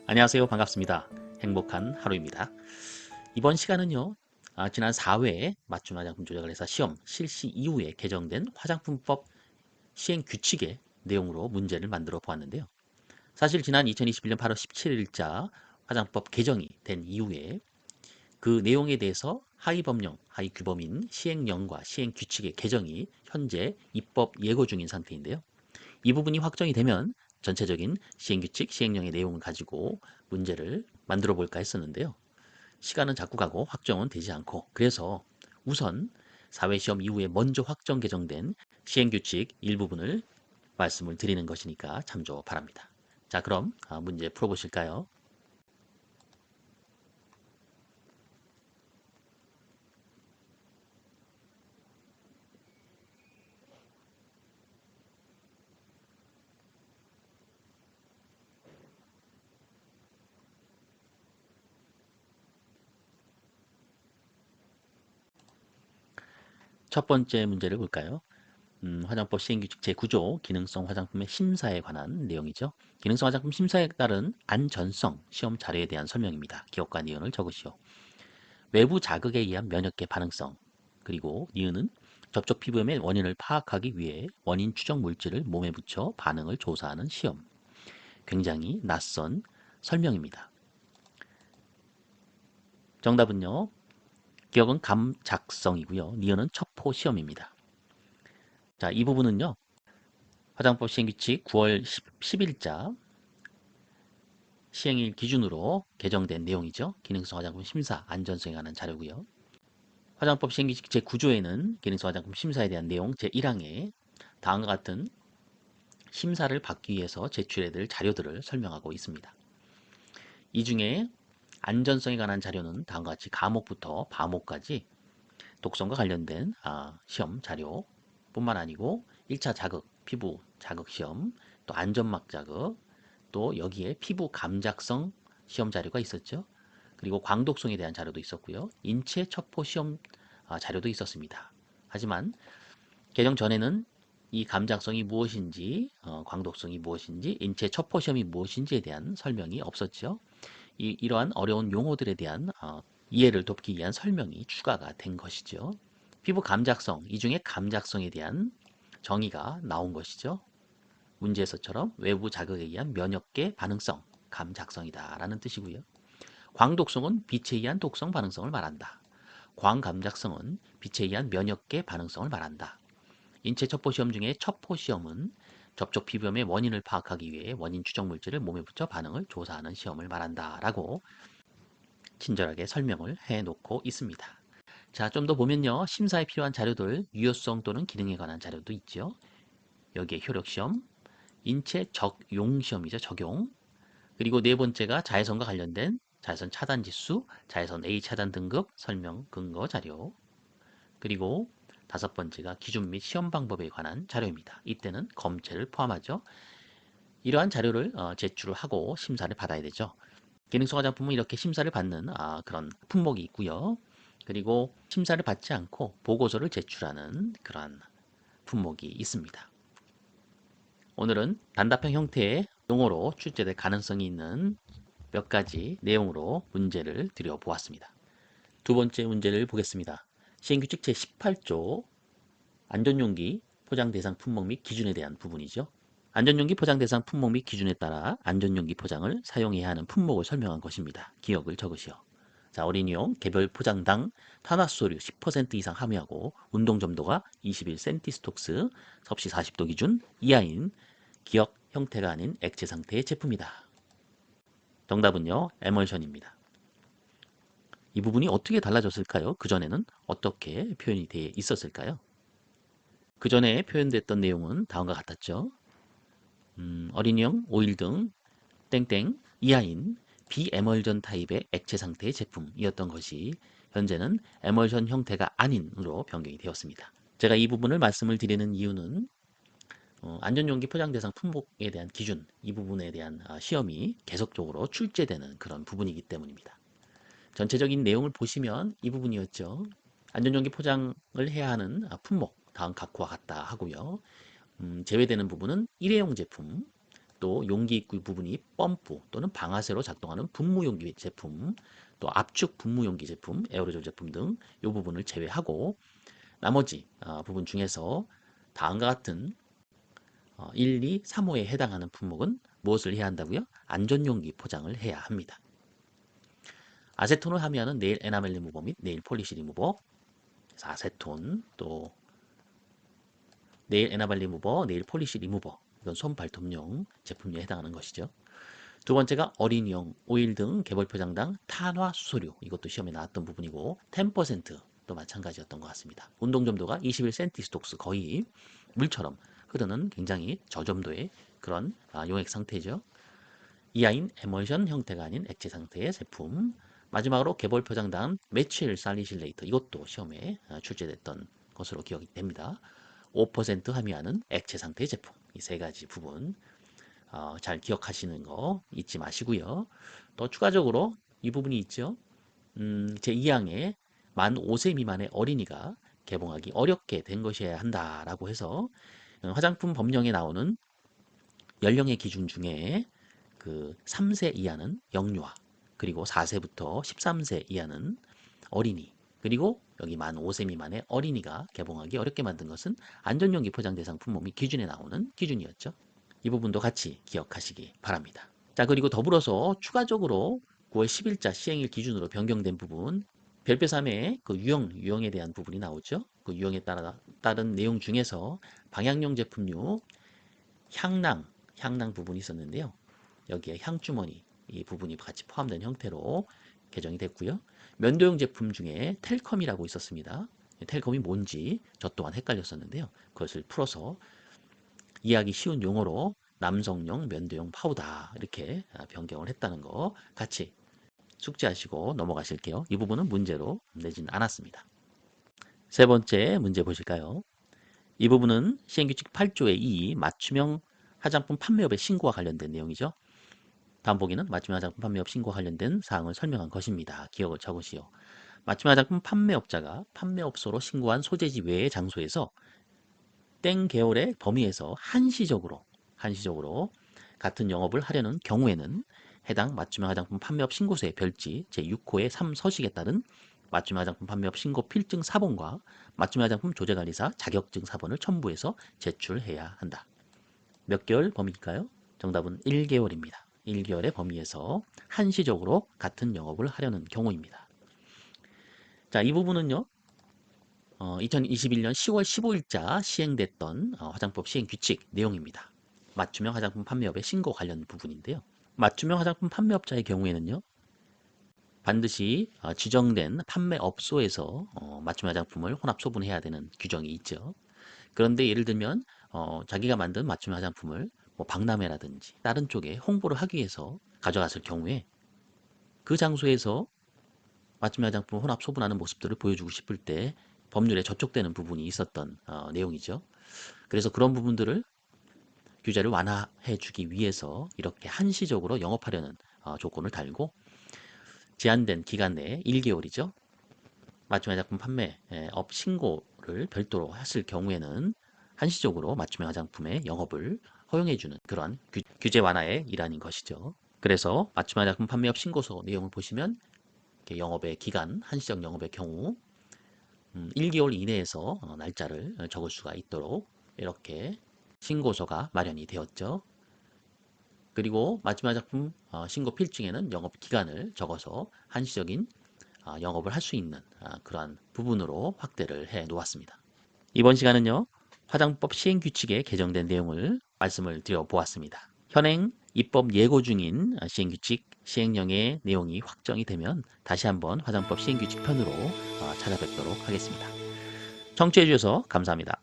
안녕하세요. 반갑습니다. 행복한 하루입니다. 이번 시간은요. 지난 4회에 맞춤 화장품 조작을 해서 시험 실시 이후에 개정된 화장품법 시행 규칙의 내용으로 문제를 만들어 보았는데요. 사실 지난 2021년 8월 17일자 화장법 개정이 된 이후에 그 내용에 대해서 하위 법령, 하위 규범인 시행령과 시행 규칙의 개정이 현재 입법 예고 중인 상태인데요. 이 부분이 확정이 되면 전체적인 시행규칙, 시행령의 내용을 가지고 문제를 만들어 볼까 했었는데요. 시간은 자꾸 가고 확정은 되지 않고, 그래서 우선 사회시험 이후에 먼저 확정 개정된 시행규칙 일부분을 말씀을 드리는 것이니까 참조 바랍니다. 자, 그럼 문제 풀어보실까요? 첫 번째 문제를 볼까요? 화장법 시행규칙 제9조 기능성 화장품의 심사에 관한 내용이죠. 기능성 화장품 심사에 따른 안전성 시험 자료에 대한 설명입니다. 기억과 니은을 적으시오. 외부 자극에 의한 면역계 반응성, 그리고 니은은 접촉 피부염의 원인을 파악하기 위해 원인 추적 물질을 몸에 붙여 반응을 조사하는 시험. 굉장히 낯선 설명입니다. 정답은요. 기억은 감작성이고요. 니은은 첩보 시험입니다. 자, 이 부분은요. 화장법 시행규칙 9월 10일자 시행일 기준으로 개정된 내용이죠. 기능성 화장품 심사 안전성에 관한 자료고요. 화장법 시행규칙 제9조에는 기능성 화장품 심사에 대한 내용 제1항에 다음과 같은 심사를 받기 위해서 제출해야 될 자료들을 설명하고 있습니다. 이 중에 안전성에 관한 자료는 다음과 같이 과목부터 과목까지 독성과 관련된 시험 자료 뿐만 아니고 1차 자극, 피부 자극 시험, 또 안전막 자극, 또 여기에 피부 감작성 시험 자료가 있었죠. 그리고 광독성에 대한 자료도 있었고요. 인체 첩보 시험 자료도 있었습니다. 하지만 개정 전에는 이 감작성이 무엇인지, 광독성이 무엇인지, 인체 첩보 시험이 무엇인지에 대한 설명이 없었죠. 이러한 어려운 용어들에 대한 이해를 돕기 위한 설명이 추가가 된 것이죠. 피부 감작성, 이 중에 감작성에 대한 정의가 나온 것이죠. 문제에서처럼 외부 자극에 의한 면역계 반응성, 감작성이다라는 뜻이고요. 광독성은 빛에 의한 독성 반응성을 말한다. 광감작성은 빛에 의한 면역계 반응성을 말한다. 인체 첩보 시험 중에 첩보 시험은 접촉 피부염의 원인을 파악하기 위해 원인 추적 물질을 몸에 붙여 반응을 조사하는 시험을 말한다라고 친절하게 설명을 해 놓고 있습니다. 자, 좀 더 보면요. 심사에 필요한 자료들, 유효성 또는 기능에 관한 자료도 있죠. 여기에 효력 시험, 인체 적용 시험이죠. 적용. 그리고 네 번째가 자외선과 관련된 자외선 차단 지수, 자외선 A 차단 등급 설명 근거 자료. 그리고 다섯 번째가 기준 및 시험 방법에 관한 자료입니다. 이때는 검체를 포함하죠. 이러한 자료를 제출을 하고 심사를 받아야 되죠. 기능성 화장품은 이렇게 심사를 받는 그런 품목이 있고요. 그리고 심사를 받지 않고 보고서를 제출하는 그러한 품목이 있습니다. 오늘은 단답형 형태의 용어로 출제될 가능성이 있는 몇 가지 내용으로 문제를 드려보았습니다. 두 번째 문제를 보겠습니다. 시행규칙 제18조 안전용기 포장 대상 품목 및 기준에 대한 부분이죠. 안전용기 포장 대상 품목 및 기준에 따라 안전용기 포장을 사용해야 하는 품목을 설명한 것입니다. 기억을 적으시오. 자, 어린이용 개별 포장당 탄화수소류 10% 이상 함유하고 운동 점도가 21cm 스톡스, 섭씨 40도 기준 이하인 기역 형태가 아닌 액체 상태의 제품이다. 정답은요, 에멀션입니다. 이 부분이 어떻게 달라졌을까요? 그전에는 어떻게 표현이 되어 있었을까요? 그전에 표현됐던 내용은 다음과 같았죠. 어린이용 오일 등 땡땡 이하인 비에멀전 타입의 액체 상태의 제품이었던 것이 현재는 에멀전 형태가 아닌으로 변경이 되었습니다. 제가 이 부분을 말씀을 드리는 이유는 안전용기 포장 대상 품목에 대한 기준, 이 부분에 대한 시험이 계속적으로 출제되는 그런 부분이기 때문입니다. 전체적인 내용을 보시면 이 부분이었죠. 안전용기 포장을 해야 하는 품목, 다음 각과 같다 하고요. 제외되는 부분은 일회용 제품, 또 용기 입구 부분이 펌프 또는 방아쇠로 작동하는 분무용기 제품, 또 압축 분무용기 제품, 에어로졸 제품 등 이 부분을 제외하고 나머지 부분 중에서 다음과 같은 1, 2, 3호에 해당하는 품목은 무엇을 해야 한다고요? 안전용기 포장을 해야 합니다. 아세톤을 함유하는 네일 에나멜 리무버 및 네일 폴리시 리무버, 아세톤, 또 네일 에나멜 리무버, 네일 폴리시 리무버, 이건 손 발톱용 제품에 해당하는 것이죠. 두 번째가 어린이용 오일 등 개벌 포장당 탄화 수소류, 이것도 시험에 나왔던 부분이고 10%도 마찬가지였던 것 같습니다. 운동점도가 21cm 스톡스, 거의 물처럼 흐르는 굉장히 저점도의 그런 용액 상태죠. 이하인 에멀션 형태가 아닌 액체 상태의 제품. 마지막으로 개벌 포장당 메칠 살리실레이터, 이것도 시험에 출제됐던 것으로 기억이 됩니다. 5% 함유하는 액체 상태의 제품. 이 세 가지 부분 잘 기억하시는 거 잊지 마시고요. 또 추가적으로 이 부분이 있죠. 제2항에 만 5세 미만의 어린이가 개봉하기 어렵게 된 것이어야 한다라고 해서 화장품 법령에 나오는 연령의 기준 중에 그 3세 이하는 영유아, 그리고 4세부터 13세 이하는 어린이, 그리고 여기 만 5세 미만의 어린이가 개봉하기 어렵게 만든 것은 안전용기 포장 대상 품목이 기준에 나오는 기준이었죠. 이 부분도 같이 기억하시기 바랍니다. 자, 그리고 더불어서 추가적으로 9월 10일자 시행일 기준으로 변경된 부분, 별표 3의 그 유형에 대한 부분이 나오죠. 그 유형에 따른 내용 중에서 방향용 제품류 향낭 부분이 있었는데요. 여기에 향주머니 이 부분이 같이 포함된 형태로 개정이 됐고요. 면도용 제품 중에 텔컴이라고 있었습니다. 텔컴이 뭔지 저 또한 헷갈렸었는데요. 그것을 풀어서 이해하기 쉬운 용어로 남성용 면도용 파우더, 이렇게 변경을 했다는 거 같이 숙지하시고 넘어가실게요. 이 부분은 문제로 내진 않았습니다. 세 번째 문제 보실까요? 이 부분은 시행규칙 8조의 2 맞춤형 화장품 판매업의 신고와 관련된 내용이죠. 다음 보기는 맞춤형 화장품 판매업 신고와 관련된 사항을 설명한 것입니다. 기억을 적으시오. 맞춤형 화장품 판매업자가 판매업소로 신고한 소재지 외의 장소에서 땡 계열의 범위에서 한시적으로 같은 영업을 하려는 경우에는 해당 맞춤형 화장품 판매업 신고서의 별지 제6호의 3서식에 따른 맞춤형 화장품 판매업 신고 필증 사본과 맞춤형 화장품 조제관리사 자격증 사본을 첨부해서 제출해야 한다. 몇 개월 범위일까요? 정답은 1개월입니다. 1개월의 범위에서 한시적으로 같은 영업을 하려는 경우입니다. 자, 이 부분은요. 2021년 10월 15일자 시행됐던 화장법 시행 규칙 내용입니다. 맞춤형 화장품 판매업의 신고 관련 부분인데요. 맞춤형 화장품 판매업자의 경우에는요. 반드시 지정된 판매업소에서 맞춤형 화장품을 혼합 소분해야 되는 규정이 있죠. 그런데 예를 들면 자기가 만든 맞춤형 화장품을 뭐 박람회라든지 다른 쪽에 홍보를 하기 위해서 가져갔을 경우에 그 장소에서 맞춤형 화장품을 혼합 소분하는 모습들을 보여주고 싶을 때 법률에 저촉되는 부분이 있었던 내용이죠. 그래서 그런 부분들을 규제를 완화해 주기 위해서 이렇게 한시적으로 영업하려는 조건을 달고 제한된 기간 내에 1개월이죠. 맞춤형 화장품 판매업 신고를 별도로 했을 경우에는 한시적으로 맞춤형 화장품의 영업을 허용해주는 그런 규제 완화의 일환인 것이죠. 그래서 맞춤형 화장품 판매업 신고서 내용을 보시면 영업의 기간, 한시적 영업의 경우 1개월 이내에서 날짜를 적을 수가 있도록 이렇게 신고서가 마련이 되었죠. 그리고 맞춤형 화장품 신고 필증에는 영업 기간을 적어서 한시적인 영업을 할 수 있는 그러한 부분으로 확대를 해 놓았습니다. 이번 시간은요. 화장법 시행규칙에 개정된 내용을 말씀을 드려 보았습니다. 현행 입법 예고 중인 시행규칙 시행령의 내용이 확정이 되면 다시 한번 화장법 시행규칙 편으로 찾아뵙도록 하겠습니다. 청취해 주셔서 감사합니다.